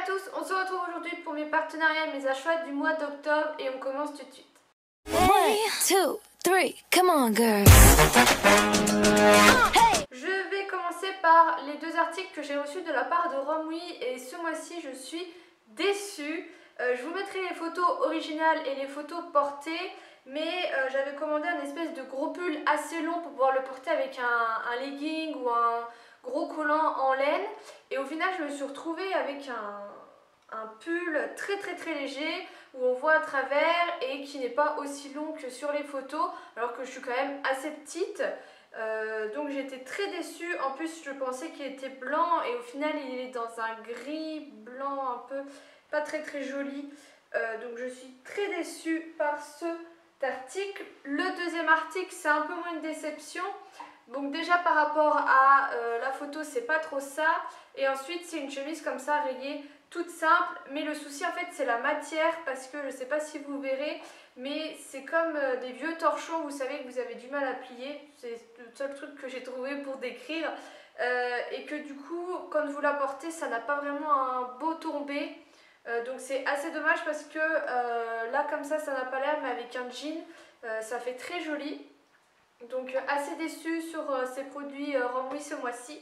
tous, on se retrouve aujourd'hui pour mes partenariats et mes achats du mois d'octobre et on commence tout de suite. 1, 2, 3, come on girl. Je vais commencer par les deux articles que j'ai reçus de la part de Romwe et ce mois-ci je suis déçue. Je vous mettrai les photos originales et les photos portées, mais j'avais commandé un espèce de gros pull assez long pour pouvoir le porter avec un legging ou un gros collant en laine, et au final je me suis retrouvée avec un pull très léger où on voit à travers et qui n'est pas aussi long que sur les photos alors que je suis quand même assez petite. Donc j'étais très déçue. En plus je pensais qu'il était blanc et au final il est dans un gris blanc un peu pas très joli. Donc je suis très déçue par cet article. Le deuxième article, c'est un peu moins une déception. Donc déjà par rapport à la photo, c'est pas trop ça. Et ensuite c'est une chemise comme ça rayée, toute simple. Mais le souci en fait c'est la matière, parce que je sais pas si vous verrez, mais c'est comme des vieux torchons, vous savez, que vous avez du mal à plier. C'est le seul truc que j'ai trouvé pour décrire. Et que du coup quand vous la portez, ça n'a pas vraiment un beau tombé. Donc c'est assez dommage parce que là comme ça n'a pas l'air, mais avec un jean ça fait très joli. Donc assez déçue sur ces produits Romwe ce mois-ci.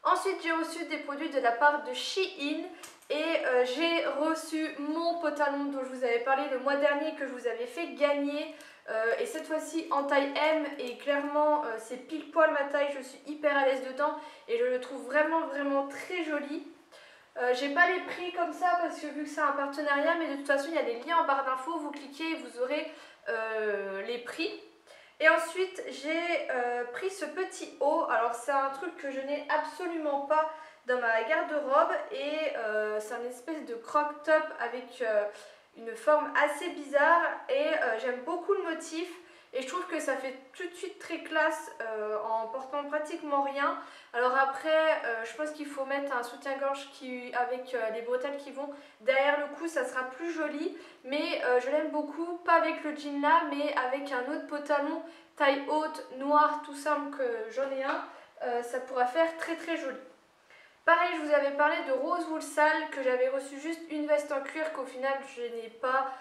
Ensuite j'ai reçu des produits de la part de Shein et j'ai reçu mon pantalon dont je vous avais parlé le mois dernier, que je vous avais fait gagner, et cette fois-ci en taille M, et clairement c'est pile poil ma taille, je suis hyper à l'aise dedans et je le trouve vraiment très joli. J'ai pas les prix comme ça parce que vu que c'est un partenariat, mais de toute façon il y a des liens en barre d'infos, vous cliquez et vous aurez les prix. Et ensuite j'ai pris ce petit haut. Alors c'est un truc que je n'ai absolument pas dans ma garde-robe et c'est un espèce de croc top avec une forme assez bizarre et j'aime beaucoup le motif. Et je trouve que ça fait tout de suite très classe en portant pratiquement rien. Alors après, je pense qu'il faut mettre un soutien-gorge avec les bretelles qui vont derrière le cou, ça sera plus joli. Mais je l'aime beaucoup, pas avec le jean là, mais avec un autre pantalon taille haute, noir, tout simple, que j'en ai un. Ça pourra faire très joli. Pareil, je vous avais parlé de Rose Wool Sale, que j'avais reçu juste une veste en cuir qu'au final je n'ai pas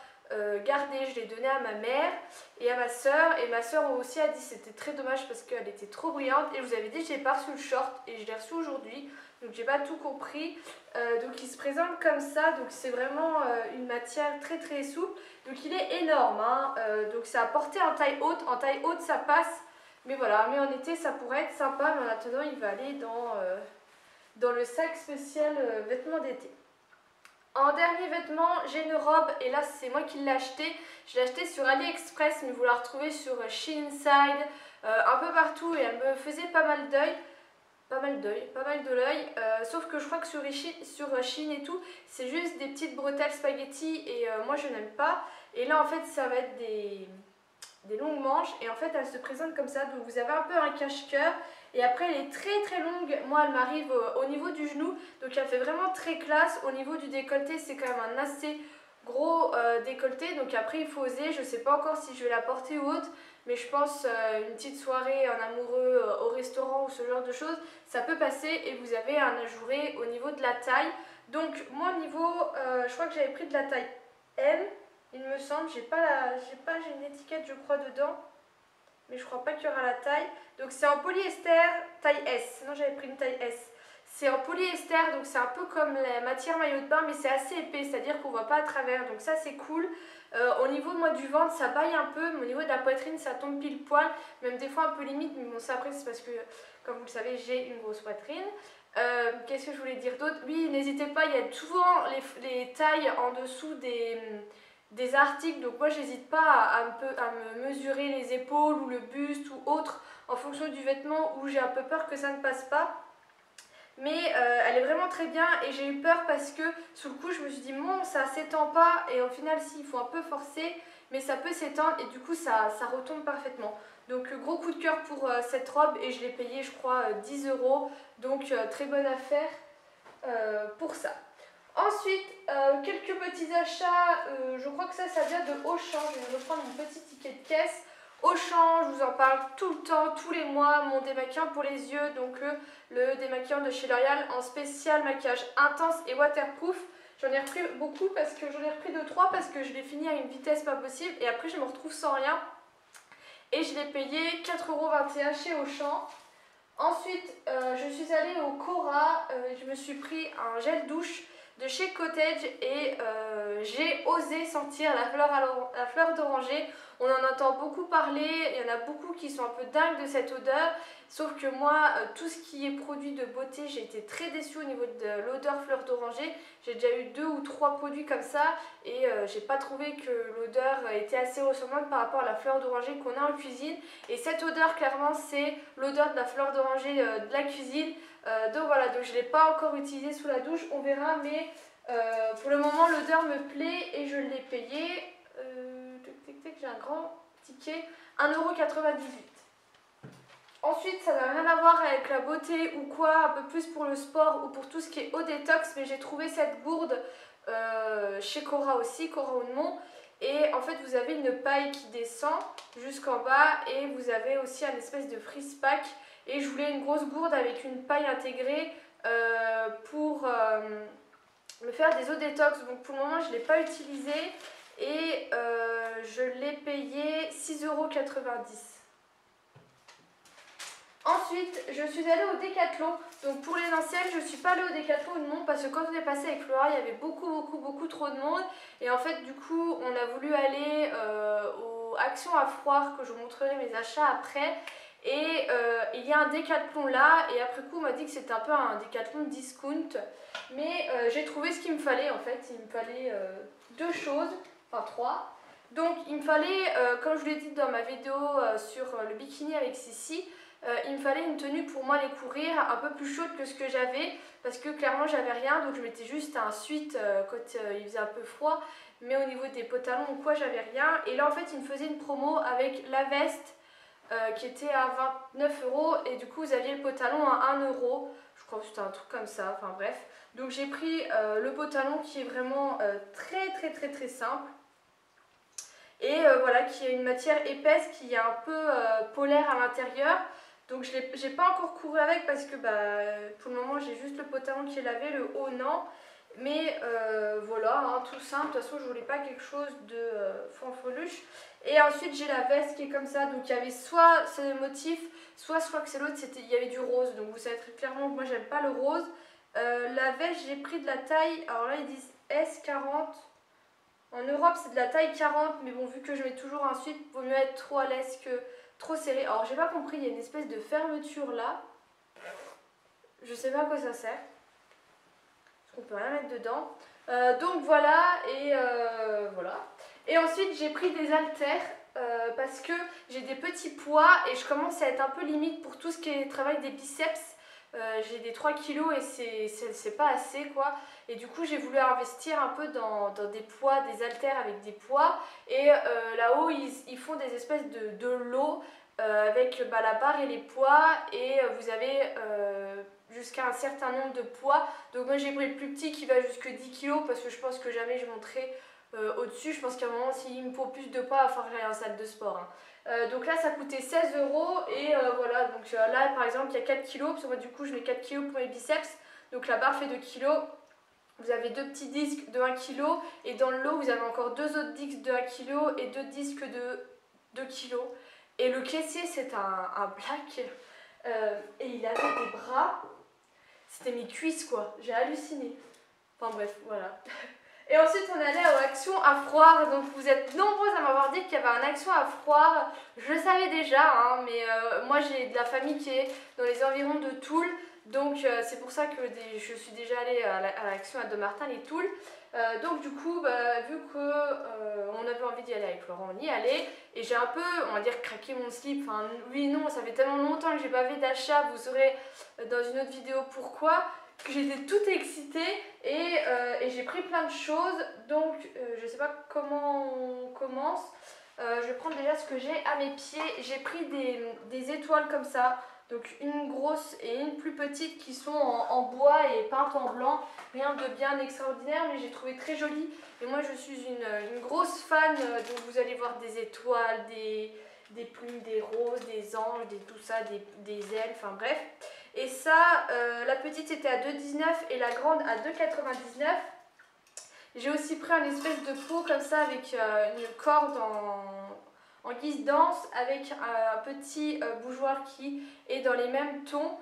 gardée, je l'ai donnée à ma mère et à ma soeur. Et ma soeur aussi a dit que c'était très dommage parce qu'elle était trop brillante. Et je vous avais dit que je n'ai pas reçu le short et je l'ai reçu aujourd'hui. Donc j'ai pas tout compris. Donc il se présente comme ça. Donc c'est vraiment une matière très souple. Donc il est énorme, hein. Donc c'est à porter en taille haute. En taille haute ça passe. Mais voilà, mais en été ça pourrait être sympa. Mais en attendant il va aller dans le sac spécial vêtements d'été. En dernier vêtement, j'ai une robe et là c'est moi qui l'ai achetée. Je l'ai achetée sur AliExpress, mais vous la retrouvez sur Shein Side, un peu partout, et elle me faisait pas mal de l'œil. Sauf que je crois que sur Shein et tout, c'est juste des petites bretelles spaghetti et moi je n'aime pas. Et là en fait ça va être des longues manches et en fait elle se présente comme ça, donc vous avez un peu un cache-cœur et après elle est très longue. Moi elle m'arrive au niveau du genou, donc elle fait vraiment très classe. Au niveau du décolleté c'est quand même un assez gros décolleté, donc après il faut oser. Je sais pas encore si je vais la porter ou autre, mais je pense une petite soirée en amoureux au restaurant ou ce genre de choses, ça peut passer. Et vous avez un ajouré au niveau de la taille. Donc moi au niveau, je crois que j'avais pris de la taille M, il me semble. J'ai une étiquette je crois dedans, mais je crois pas qu'il y aura la taille. Donc c'est en polyester taille S, sinon j'avais pris une taille S. C'est en polyester, donc c'est un peu comme la matière maillot de bain, mais c'est assez épais, c'est-à-dire qu'on voit pas à travers, donc ça c'est cool. Au niveau moi du ventre ça baille un peu, mais au niveau de la poitrine ça tombe pile poil, même des fois un peu limite, mais bon ça après c'est parce que comme vous le savez j'ai une grosse poitrine. Qu'est-ce que je voulais dire d'autre? Oui, n'hésitez pas, il y a souvent les tailles en dessous des articles, donc moi j'hésite pas à me mesurer les épaules ou le buste ou autre en fonction du vêtement, où j'ai un peu peur que ça ne passe pas. Mais elle est vraiment très bien et j'ai eu peur parce que sous le coup je me suis dit bon ça s'étend pas, et au final si, il faut un peu forcer, mais ça peut s'étendre et du coup ça retombe parfaitement. Donc gros coup de cœur pour cette robe et je l'ai payée je crois 10 €, donc très bonne affaire pour ça. Ensuite, quelques petits achats, je crois que ça vient de Auchan. Je vais reprendre mon petit ticket de caisse. Auchan, je vous en parle tout le temps, tous les mois, mon démaquillant pour les yeux, donc le démaquillant de chez L'Oréal en spécial maquillage intense et waterproof. J'en ai repris beaucoup parce que j'en ai repris 2-3 parce que je l'ai fini à une vitesse pas possible et après je me retrouve sans rien. Et je l'ai payé 4,21 € chez Auchan. Ensuite, je suis allée au Cora, je me suis pris un gel douche de chez Cottage et j'ai osé sentir la fleur d'oranger. On en entend beaucoup parler, il y en a beaucoup qui sont un peu dingues de cette odeur. Sauf que moi, tout ce qui est produit de beauté, j'ai été très déçue au niveau de l'odeur fleur d'oranger. J'ai déjà eu 2 ou 3 produits comme ça et j'ai pas trouvé que l'odeur était assez ressemblante par rapport à la fleur d'oranger qu'on a en cuisine. Et cette odeur, clairement, c'est l'odeur de la fleur d'oranger de la cuisine. Donc voilà, donc je ne l'ai pas encore utilisé sous la douche, on verra, mais pour le moment l'odeur me plaît et je l'ai payé. J'ai un grand ticket, 1,98 €. Ensuite, ça n'a rien à voir avec la beauté ou quoi, un peu plus pour le sport ou pour tout ce qui est eau détox, mais j'ai trouvé cette gourde chez Cora aussi, Cora Haute-Mont. Et en fait, vous avez une paille qui descend jusqu'en bas et vous avez aussi un espèce de freeze pack. Et je voulais une grosse gourde avec une paille intégrée pour me faire des eaux détox. Donc pour le moment, je ne l'ai pas utilisé et je l'ai payé 6,90 €. Ensuite, je suis allée au Décathlon. Donc pour les anciennes, je ne suis pas allée au Décathlon de monde parce que quand on est passé avec Flora, il y avait beaucoup trop de monde. Et en fait, du coup, on a voulu aller aux Actions à Froire, que je vous montrerai mes achats après. Et il y a un Décathlon là. Et après coup, on m'a dit que c'était un peu un Décathlon discount. Mais j'ai trouvé ce qu'il me fallait en fait. Il me fallait 2 choses, enfin 3. Donc il me fallait, comme je vous l'ai dit dans ma vidéo sur le bikini avec Sissi, il me fallait une tenue pour moi aller courir un peu plus chaude que ce que j'avais parce que clairement j'avais rien, donc je mettais juste un sweat quand il faisait un peu froid, mais au niveau des pantalons ou quoi j'avais rien. Et là en fait il me faisait une promo avec la veste qui était à 29 € et du coup vous aviez le pantalon à 1 €, je crois que c'était un truc comme ça, enfin bref. Donc j'ai pris le pantalon qui est vraiment très simple. Et voilà, qui a une matière épaisse, qui est un peu polaire à l'intérieur. Donc je n'ai pas encore couru avec parce que pour le moment j'ai juste le pantalon qui est lavé, le haut non. Mais voilà, hein, tout simple. De toute façon je voulais pas quelque chose de fanfreluche. Et ensuite j'ai la veste qui est comme ça. Donc il y avait soit ce motif, soit je crois que c'est l'autre, il y avait du rose. Donc vous savez très clairement que moi j'aime pas le rose. La veste j'ai pris de la taille, alors là ils disent S40. En Europe, c'est de la taille 40, mais bon, vu que je mets toujours un sweat, il vaut mieux être trop à l'aise que trop serré. Alors, j'ai pas compris, il y a une espèce de fermeture là. Je sais pas à quoi ça sert. Parce qu'on peut rien mettre dedans. Donc voilà, et voilà. Et ensuite, j'ai pris des haltères parce que j'ai des petits poids et je commence à être un peu limite pour tout ce qui est travail des biceps. J'ai des 3 kilos et c'est pas assez quoi. Et du coup j'ai voulu investir un peu dans des poids, des haltères avec des poids. Et là-haut ils font des espèces de lots avec la barre et les poids. Et vous avez jusqu'à un certain nombre de poids. Donc moi j'ai pris le plus petit qui va jusque 10 kilos parce que je pense que jamais je monterai au-dessus. Je pense qu'à un moment s'il me faut plus de poids, il va falloir que j'aille en salle de sport. Hein. Donc là ça coûtait 16 € et voilà, donc là par exemple il y a 4 kg, parce que moi du coup je mets 4 kg pour mes biceps, donc la barre fait 2 kg, vous avez 2 petits disques de 1 kg et dans le lot vous avez encore 2 autres disques de 1 kg et 2 disques de 2 kg. Et le caissier c'est un black et il avait des bras, c'était mes cuisses quoi, j'ai halluciné. Enfin bref, voilà. Et ensuite on allait aux Actions à Froire, donc vous êtes nombreux à m'avoir dit qu'il y avait un Action à Froire. Je le savais déjà, hein, mais moi j'ai de la famille qui est dans les environs de Toul, donc c'est pour ça que je suis déjà allée à l'Action à Dommartin et Toul. Donc du coup, vu qu'on avait envie d'y aller avec Florent, on y allait. Et j'ai un peu, on va dire, craqué mon slip. Enfin oui, non, ça fait tellement longtemps que j'ai pas fait d'achat, vous saurez dans une autre vidéo pourquoi. Que j'étais toute excitée et j'ai pris plein de choses, donc je sais pas comment on commence. Je vais prendre déjà ce que j'ai à mes pieds. J'ai pris des étoiles comme ça, donc une grosse et une plus petite qui sont en bois et peintes en blanc. Rien de bien extraordinaire, mais j'ai trouvé très joli. Et moi je suis une grosse fan, donc vous allez voir des étoiles, des plumes, des roses, des anges, tout ça, des ailes, enfin bref. Et ça, la petite était à 2,19 € et la grande à 2,99 €. J'ai aussi pris un espèce de pot comme ça avec une corde en guise d'anse avec un petit bougeoir qui est dans les mêmes tons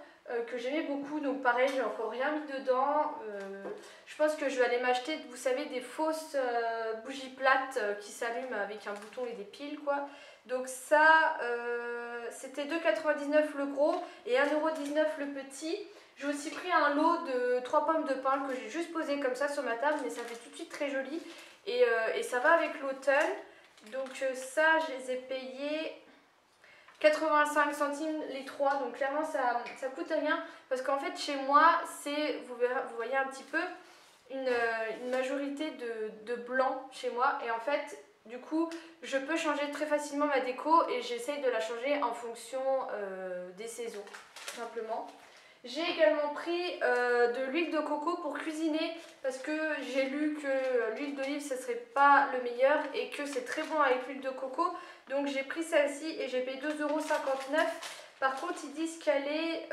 que j'aimais beaucoup. Donc pareil, j'ai encore rien mis dedans. Je pense que je vais aller m'acheter, vous savez, des fausses bougies plates qui s'allument avec un bouton et des piles quoi. Donc ça, c'était 2,99 le gros et 1,19 le petit. J'ai aussi pris un lot de 3 pommes de pin que j'ai juste posé comme ça sur ma table, mais ça fait tout de suite très joli et ça va avec l'automne. Donc ça, je les ai payés 85 centimes les 3, donc clairement ça coûte rien parce qu'en fait chez moi, c'est, vous voyez un petit peu, une majorité de blanc chez moi et en fait du coup je peux changer très facilement ma déco et j'essaye de la changer en fonction des saisons tout simplement. J'ai également pris de l'huile de coco pour cuisiner parce que j'ai lu que l'huile d'olive ce serait pas le meilleur et que c'est très bon avec l'huile de coco. Donc j'ai pris celle-ci et j'ai payé 2,59 €. Par contre ils disent qu'elle est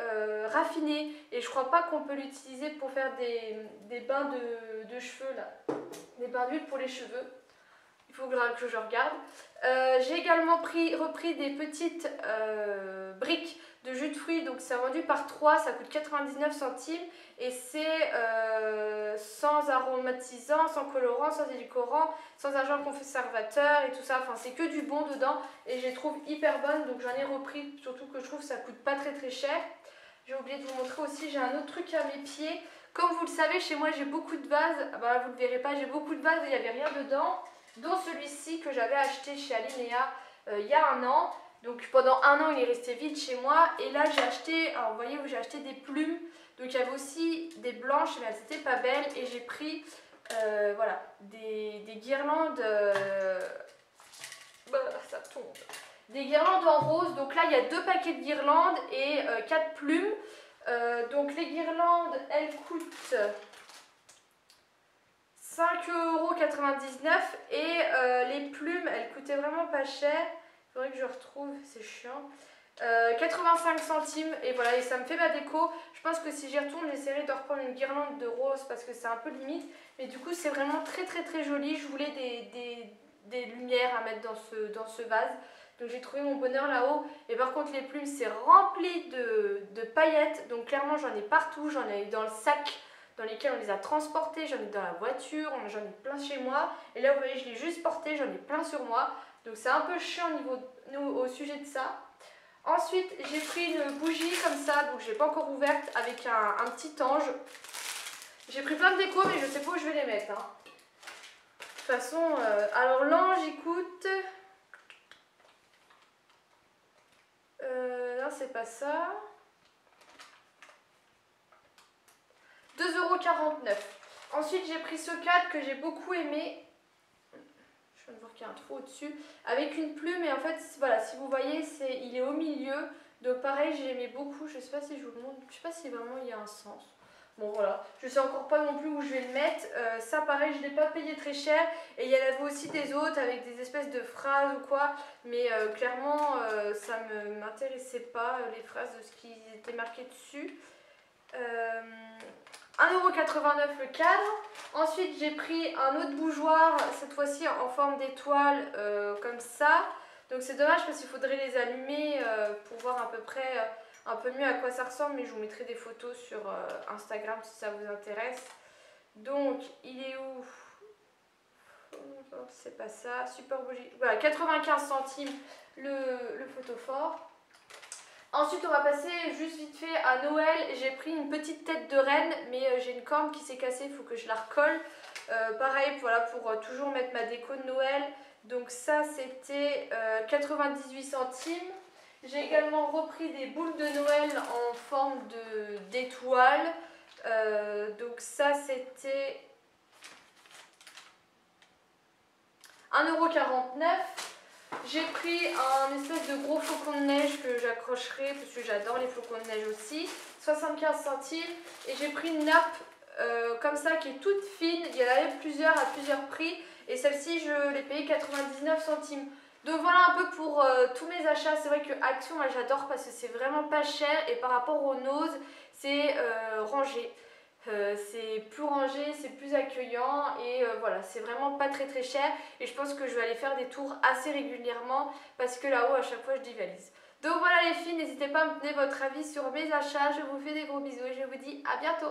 raffinée et je crois pas qu'on peut l'utiliser pour faire des bains de cheveux là. Des bains d'huile pour les cheveux. Il faut que je regarde. J'ai également repris des petites briques de jus de fruits, donc c'est vendu par 3, ça coûte 99 centimes et c'est sans aromatisant, sans colorant, sans édulcorant, sans agent conservateur et tout ça, enfin c'est que du bon dedans et je les trouve hyper bonnes donc j'en ai repris, surtout que je trouve que ça coûte pas très cher. J'ai oublié de vous montrer aussi, j'ai un autre truc à mes pieds. Comme vous le savez, chez moi j'ai beaucoup de vases, bah, vous ne le verrez pas, j'ai beaucoup de vases et il n'y avait rien dedans, dont celui-ci que j'avais acheté chez Alinea il y a un an. Donc pendant un an il est resté vide chez moi et là j'ai acheté, alors vous voyez où j'ai acheté des plumes, donc il y avait aussi des blanches mais elles n'étaient pas belles et j'ai pris voilà, des guirlandes, ça tombe, des guirlandes en rose, donc là il y a 2 paquets de guirlandes et 4 plumes, donc les guirlandes elles coûtent 5,99 € et les plumes elles coûtaient vraiment pas cher. Il faudrait que je retrouve, c'est chiant. 85 centimes et voilà, et ça me fait ma déco. Je pense que si j'y retourne, j'essaierai de reprendre une guirlande de rose parce que c'est un peu limite. Mais du coup, c'est vraiment très joli. Je voulais des lumières à mettre dans ce vase. Donc j'ai trouvé mon bonheur là-haut. Et par contre, les plumes, c'est rempli de paillettes. Donc clairement, j'en ai partout. J'en ai dans le sac dans lesquels on les a transportées. J'en ai dans la voiture. J'en ai plein chez moi. Et là, vous voyez, je l'ai juste porté. J'en ai plein sur moi. Donc c'est un peu chiant au sujet de ça. Ensuite j'ai pris une bougie comme ça, donc je l'ai pas encore ouverte, avec un petit ange. J'ai pris plein de déco mais je sais pas où je vais les mettre. Hein. De toute façon, alors l'ange il coûte... non c'est pas ça. 2,49 €. Ensuite j'ai pris ce cadre que j'ai beaucoup aimé. Je viens de voir qu'il y a un trou au-dessus, avec une plume et en fait voilà, si vous voyez il est au milieu, donc pareil j'ai aimé beaucoup, je sais pas si je vous le montre, je sais pas si vraiment il y a un sens. Bon voilà, je sais encore pas non plus où je vais le mettre, ça pareil je l'ai pas payé très cher et il y en avait aussi des autres avec des espèces de phrases ou quoi, mais clairement ça m'intéressait pas les phrases de ce qui était marqué dessus. 1,89 € le cadre. Ensuite j'ai pris un autre bougeoir, cette fois-ci en forme d'étoile comme ça. Donc c'est dommage parce qu'il faudrait les allumer pour voir à peu près un peu mieux à quoi ça ressemble. Mais je vous mettrai des photos sur Instagram si ça vous intéresse. Donc il est où? C'est pas ça, super bougie. Voilà, 95 centimes le photophore. Ensuite on va passer juste vite fait à Noël. J'ai pris une petite tête de reine mais j'ai une corne qui s'est cassée, il faut que je la recolle. Pareil voilà, pour toujours mettre ma déco de Noël. Donc ça c'était 98 centimes. J'ai également repris des boules de Noël en forme d'étoile. Donc ça c'était 1,49 €. J'ai pris un espèce de gros flocon de neige que j'accrocherai parce que j'adore les flocons de neige aussi, 75 centimes. Et j'ai pris une nappe comme ça qui est toute fine, il y en avait plusieurs à plusieurs prix et celle-ci je l'ai payée 99 centimes. Donc voilà un peu pour tous mes achats. C'est vrai que Action moi j'adore parce que c'est vraiment pas cher et par rapport aux Nose c'est rangé. c'est plus rangé, c'est plus accueillant et voilà, c'est vraiment pas très cher et je pense que je vais aller faire des tours assez régulièrement parce que là-haut à chaque fois je divalise. Donc voilà les filles, n'hésitez pas à me donner votre avis sur mes achats, je vous fais des gros bisous et je vous dis à bientôt.